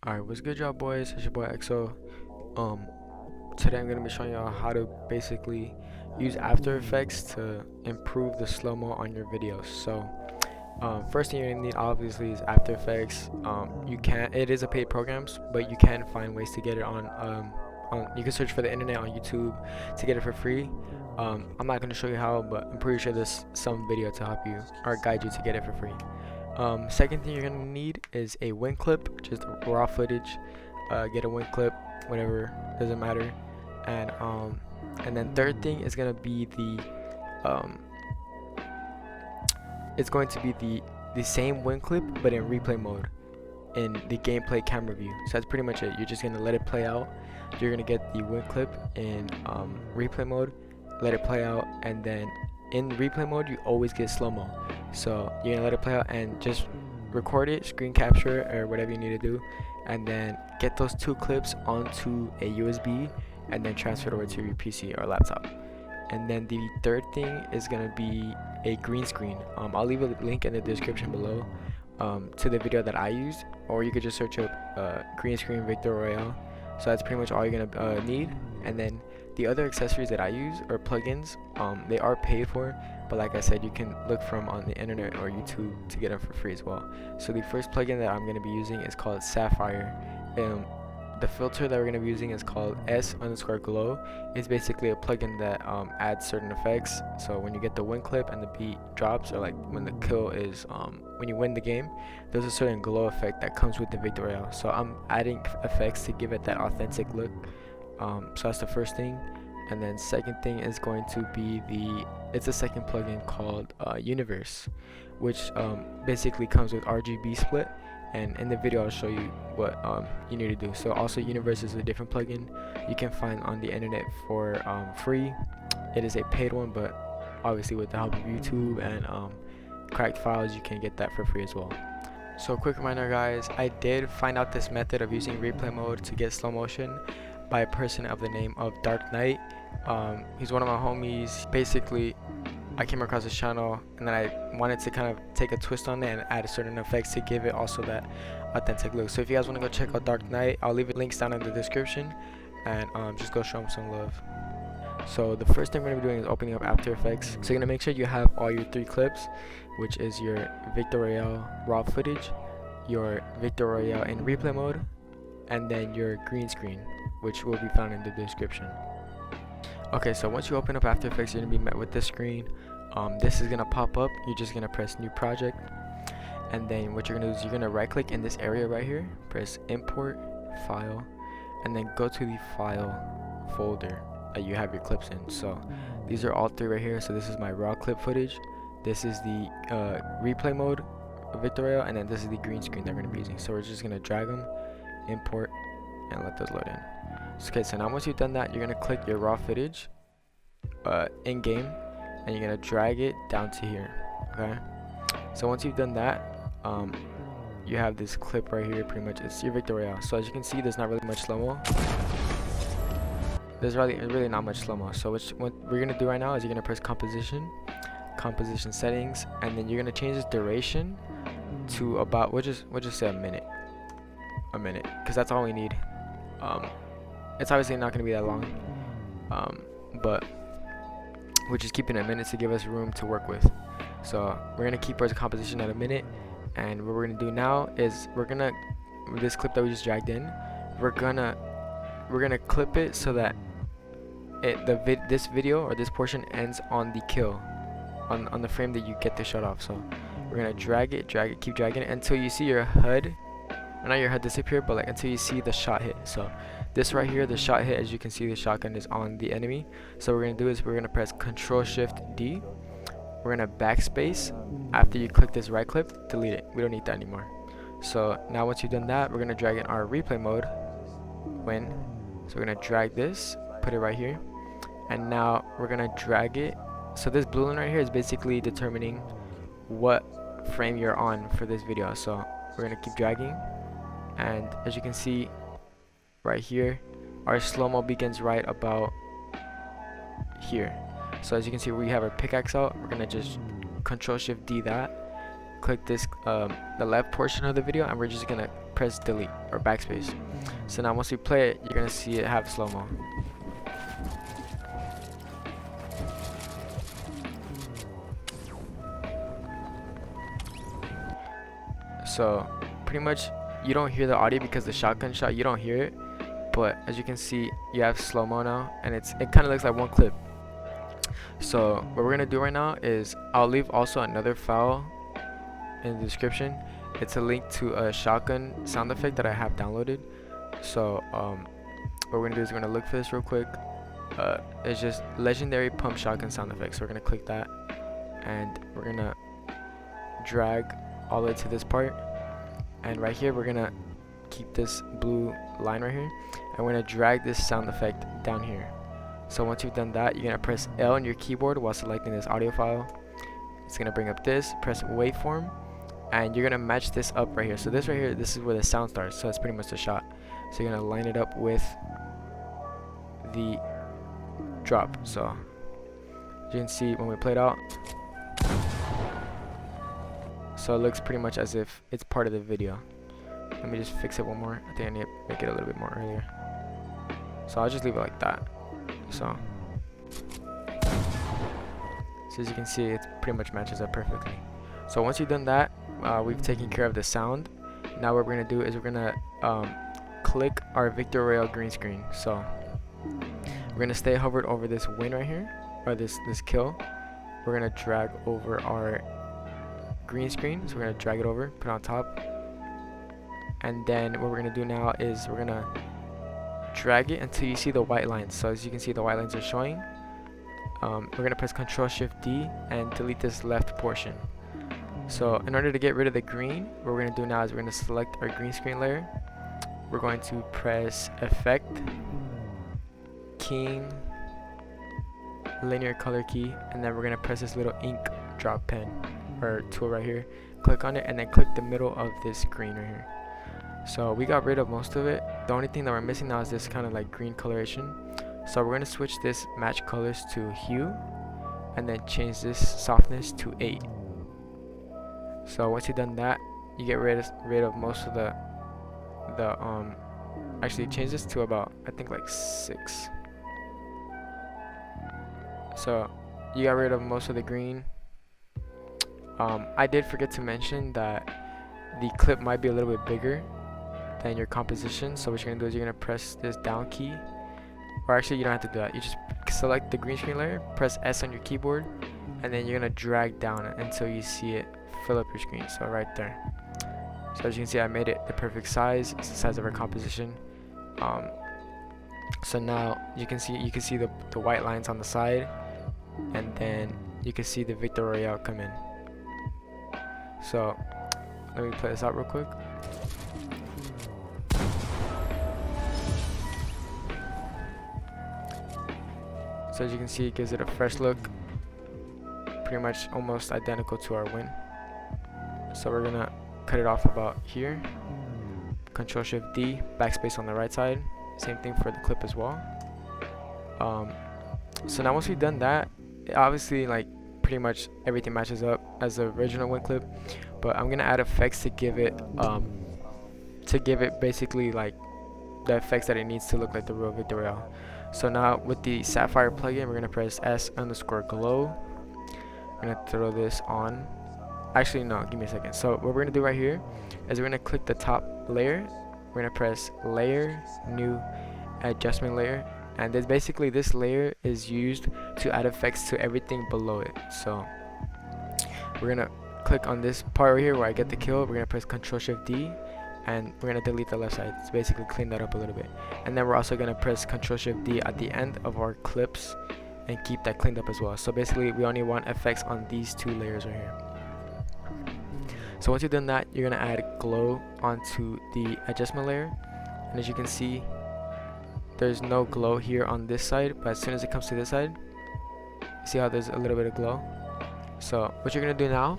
Alright, what's good, y'all boys? It's your boy EXO. Um, Today I'm gonna be showing y'all how to basically use After Effects to improve the slow-mo on your videos. So, first thing you're gonna need obviously is After Effects. It is a paid program, but you can find ways to get it you can search for the internet on YouTube to get it for free. I'm not gonna show you how, but I'm pretty sure there's some video to help you or guide you to get it for free. Second thing you're gonna need is a win clip, just raw footage. Get a win clip, whatever, doesn't matter. And then third thing is gonna be um, it's going to be the same win clip but in replay mode in the gameplay camera view. So that's pretty much it. You're just gonna let it play out. You're gonna get the win clip in replay mode, let it play out, and then in replay mode you always get slow-mo. So you're gonna let it play out and just record it, screen capture it, or whatever you need to do, and then get those two clips onto a USB and then transfer it over to your PC or laptop. And then the third thing is gonna be a green screen. I'll leave a link in the description below to the video that I used, or you could just search up green screen Victor Royale. So that's pretty much all you're gonna need. And then the other accessories that I use or plugins, they are paid for, but like I said, you can look from on the internet or YouTube to get them for free as well. So the first plugin that I'm going to be using is called Sapphire. The filter that we're going to be using is called S_glow. It's basically a plugin that adds certain effects. So when you get the win clip and the beat drops, or like when the kill is when you win the game, there's a certain glow effect that comes with the Victor Royale. So I'm adding effects to give it that authentic look. So that's the first thing. And then second thing is going to be it's a second plugin called Universe, which basically comes with RGB split, and in the video I'll show you what you need to do. So also Universe is a different plugin you can find on the internet for free. It is a paid one, but obviously with the help of YouTube and cracked files you can get that for free as well. So quick reminder guys, I did find out this method of using replay mode to get slow motion by a person of the name of Dark Knight. He's one of my homies. Basically, I came across his channel and then I wanted to kind of take a twist on it and add certain effects to give it also that authentic look. So if you guys want to go check out Dark Knight, I'll leave links down in the description, and just go show him some love. So the first thing we're going to be doing is opening up After Effects. So you're going to make sure you have all your three clips, which is your Victor Royale raw footage, your Victor Royale in replay mode, and then your green screen, which will be found in the description. Okay, so once you open up After Effects, you're gonna be met with this screen. This is gonna pop up. You're just gonna press New Project, and then what you're gonna do is you're gonna right click in this area right here, press Import File, and then go to the File folder that you have your clips in. So these are all three right here. So this is my raw clip footage, this is the replay mode Victor Royale, and then this is the green screen that we're gonna be using. So we're just gonna drag them, import, and let those load in. Okay, so now once you've done that, you're gonna click your raw footage in game, and you're gonna drag it down to here. Okay, so once you've done that, you have this clip right here. Pretty much it's your Victor Royale. So as you can see, there's not really much slow-mo. There's really not much slow-mo. So what we're gonna do right now is you're gonna press composition settings, and then you're gonna change this duration to about we'll just say a minute, because that's all we need. It's obviously not going to be that long, but we're just keeping it a minute to give us room to work with. So we're going to keep our composition at a minute, and what we're going to do now is this clip that we just dragged in, we're gonna clip it so that this video or this portion ends on the kill, on the frame that you get the shot off. So we're going to drag it, keep dragging it until you see your HUD. Not your HUD disappear, but like until you see the shot hit. So this right here, the shot hit, as you can see, the shotgun is on the enemy. So what we're gonna do is we're gonna press Control-Shift-D. We're gonna backspace after you click this right clip, delete it. We don't need that anymore. So now once you've done that, we're gonna drag in our replay mode win. So we're gonna drag this, put it right here, and now we're gonna drag it. So this blue line right here is basically determining what frame you're on for this video. So we're gonna keep dragging. And as you can see right here, our slow-mo begins right about here. So as you can see, we have our pickaxe out. We're gonna just Control-Shift-D that, click this the left portion of the video, and we're just gonna press delete or backspace. So now once we play it, you're gonna see it have slow-mo. So pretty much you don't hear the audio because the shotgun shot, you don't hear it, but as you can see, you have slow-mo now, and it kind of looks like one clip. So what we're gonna do right now is I'll leave also another file in the description. It's a link to a shotgun sound effect that I have downloaded. So what we're gonna do is we're gonna look for this real quick. It's just legendary pump shotgun sound effect. So we're gonna click that, and we're gonna drag all the way to this part, and right here we're gonna keep this blue line right here, and we're gonna drag this sound effect down here. So once you've done that, you're gonna press L on your keyboard while selecting this audio file. It's gonna bring up this, press waveform, and you're gonna match this up right here. So this right here, this is where the sound starts, so it's pretty much the shot. So you're gonna line it up with the drop. So as you can see when we play it out, so it looks pretty much as if it's part of the video. Let me just fix it one more. I think I need to make it a little bit more earlier. So I'll just leave it like that. So as you can see, it pretty much matches up perfectly. So once you've done that, we've taken care of the sound. Now what we're gonna do is we're gonna click our Victory Royale green screen. So we're gonna stay hovered over this win right here, or this kill. We're gonna drag over our green screen, so we're gonna drag it over, put it on top, and then what we're gonna do now is we're gonna drag it until you see the white lines. So as you can see, the white lines are showing. We're gonna press Ctrl-Shift-D and delete this left portion. So in order to get rid of the green, what we're gonna do now is we're gonna select our green screen layer. We're going to press Effect, Keying, Linear Color key, and then we're gonna press this little ink drop pen or tool right here. Click on it, and then click the middle of this green right here. So we got rid of most of it. The only thing that we're missing now is this kind of like green coloration. So we're gonna switch this match colors to hue, and then change this softness to 8. So once you've done that, you get rid of most of the actually change this to about, I think, like 6. So you got rid of most of the green. I did forget to mention that the clip might be a little bit bigger than your composition. So what you're gonna do is you're gonna press this down key, or actually you don't have to do that. You just select the green screen layer, press S on your keyboard, and then you're gonna drag down until you see it fill up your screen. So right there. So as you can see, I made it the perfect size. It's the size of our composition. So now you can see the white lines on the side, and then you can see the Victory Royale come in. So let me play this out real quick. So as you can see, it gives it a fresh look, pretty much almost identical to our win. So we're gonna cut it off about here. Ctrl-Shift-D, backspace on the right side. Same thing for the clip as well. So now once we've done that, obviously like pretty much everything matches up as the original win clip, but I'm gonna add effects to give it basically like the effects that it needs to look like the real Victory Royale. So now with the Sapphire plugin, we're gonna press S_glow. We're gonna throw this on. Actually, no, give me a second. So what we're gonna do right here is we're gonna click the top layer. We're gonna press Layer, New, Adjustment Layer, and this basically this layer is used to add effects to everything below it. So we're gonna click on this part right here where I get the kill. We're gonna press Ctrl-Shift-D, and we're gonna delete the left side. It's basically clean that up a little bit. And then we're also gonna press Ctrl-Shift-D at the end of our clips and keep that cleaned up as well. So basically we only want effects on these 2 layers right here. So once you've done that, you're gonna add glow onto the adjustment layer, and as you can see, there's no glow here on this side, but as soon as it comes to this side, see how there's a little bit of glow. So what you're gonna do now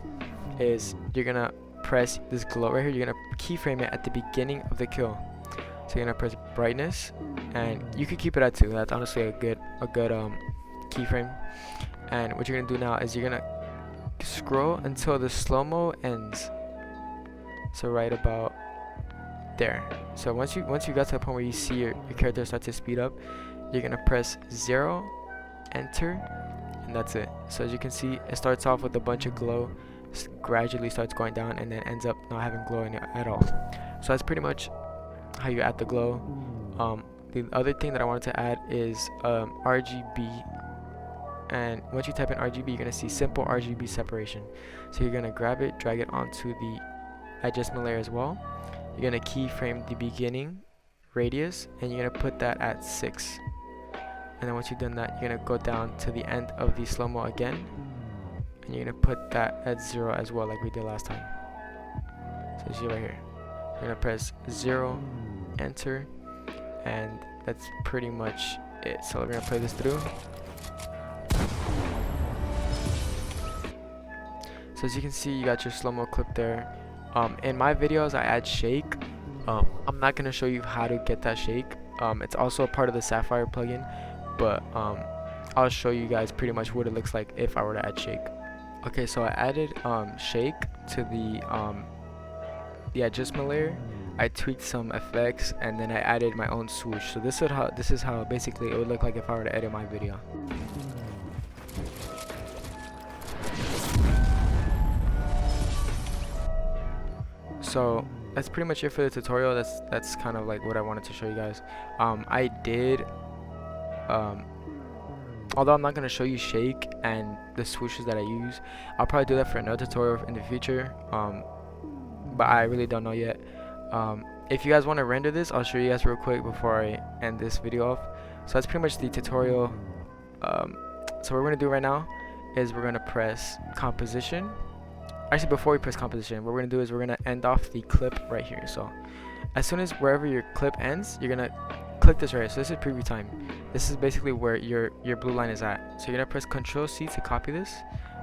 is you're gonna press this glow right here. You're gonna keyframe it at the beginning of the kill. So you're gonna press brightness, and you could keep it at 2. That's honestly a good keyframe. And what you're gonna do now is you're gonna scroll until the slow-mo ends. So right about there. So once you got to the point where you see your character start to speed up, you're gonna press 0, enter, and that's it. So as you can see, it starts off with a bunch of glow, gradually starts going down, and then ends up not having glow at all. So that's pretty much how you add the glow. The other thing that I wanted to add is RGB. And once you type in RGB, you're gonna see simple RGB separation. So you're gonna grab it, drag it onto the adjustment layer as well. You're gonna keyframe the beginning radius, and you're gonna put that at 6. And then once you've done that, you're gonna go down to the end of the slow-mo again, and you're gonna put that at 0 as well, like we did last time. So you see right here, you're gonna press 0, enter, and that's pretty much it. So we're gonna play this through. So as you can see, you got your slow-mo clip there. In my videos, I add shake. I'm not gonna show you how to get that shake. It's also a part of the Sapphire plugin, but I'll show you guys pretty much what it looks like if I were to add shake. Okay, so I added shake to the adjustment layer. I tweaked some effects, and then I added my own swoosh. So this is how basically it would look like if I were to edit my video. So that's pretty much it for the tutorial. That's kind of like what I wanted to show you guys. I did although I'm not going to show you shake and the swooshes that I use, I'll probably do that for another tutorial in the future, but I really don't know yet. If you guys want to render this, I'll show you guys real quick before I end this video off. So that's pretty much the tutorial. So what we're going to do right now is we're going to press composition. Actually, before we press composition, what we're going to do is we're going to end off the clip right here. So as soon as wherever your clip ends, you're going to click this right here. So this is preview time. This is basically where your blue line is at. So you're going to press Ctrl+C to copy this,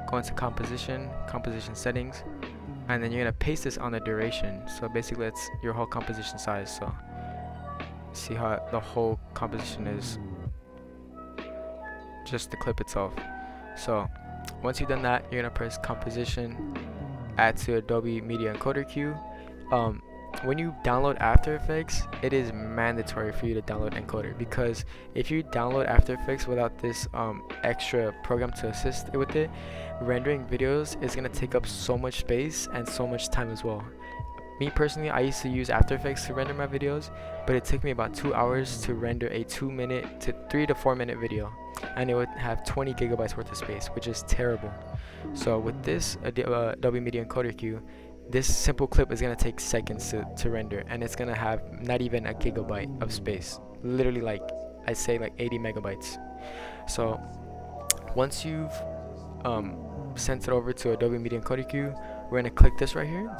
go into composition settings, and then you're going to paste this on the duration. So basically it's your whole composition size. So see how the whole composition is just the clip itself. So once you've done that, you're going to press composition, add to Adobe Media Encoder queue. When you download After Effects, it is mandatory for you to download Encoder, because if you download After Effects without this extra program to assist with it, rendering videos is going to take up so much space and so much time as well. Me personally, I used to use After Effects to render my videos, but it took me about 2 hours to render a 2-minute to 3 to 4 minute video, and it would have 20 gigabytes worth of space, which is terrible. So with this Adobe Media Encoder queue, this simple clip is going to take seconds to render, and it's going to have not even a gigabyte of space, literally like I say like 80 megabytes. So once you've sent it over to Adobe Media Encoder queue, we're going to click this right here.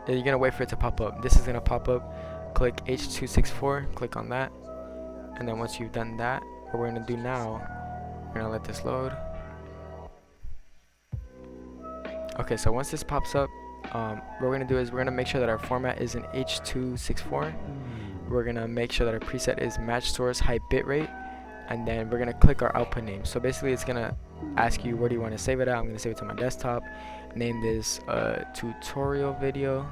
You're going to wait for it to pop up. This is going to pop up. Click H.264, click on that, and then once you've done that, what we're going to do now, we're going to let this load. Okay, so once this pops up, what we're going to do is we're going to make sure that our format is in H.264. We're going to make sure that our preset is match source high bitrate, and then we're going to click our output name. So basically it's going to ask you where do you want to save it at. I'm going to save it to my desktop, name this tutorial video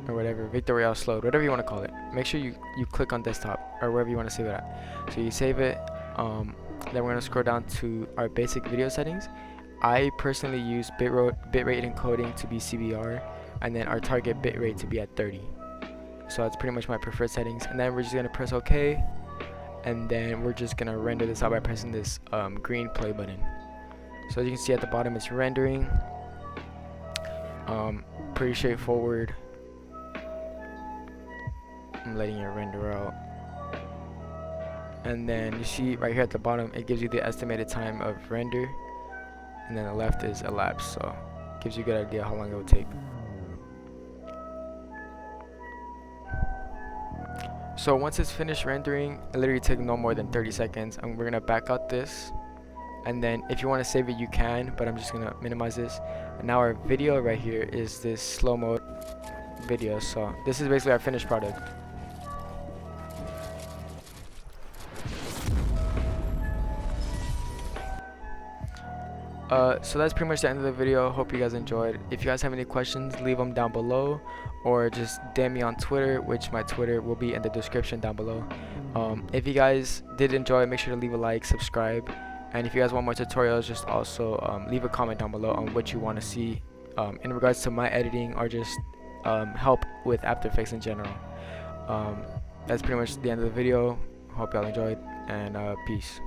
or whatever, Victor Real Slowed, whatever you want to call it. Make sure you click on desktop or wherever you want to save it at. So you save it, then we're going to scroll down to our basic video settings. I personally use bitrate encoding to be CBR, and then our target bitrate to be at 30. So that's pretty much my preferred settings, and then we're just going to press OK, and then we're just going to render this out by pressing this green play button. So as you can see at the bottom, it's rendering. Pretty straightforward. I'm letting it render out, and then you see right here at the bottom, it gives you the estimated time of render, and then the left is elapsed, so it gives you a good idea how long it would take. So once it's finished rendering, it literally takes no more than 30 seconds, and we're gonna back out this, and then if you want to save it, you can, but I'm just gonna minimize this. And now our video right here is this slow-mo video. So this is basically our finished product. So that's pretty much the end of the video. Hope you guys enjoyed. If you guys have any questions, leave them down below, or just DM me on Twitter, which my Twitter will be in the description down below. If you guys did enjoy, make sure to leave a like, subscribe, and if you guys want more tutorials, just also leave a comment down below on what you want to see in regards to my editing, or just help with After Effects in general. That's pretty much the end of the video. Hope y'all enjoyed, and peace.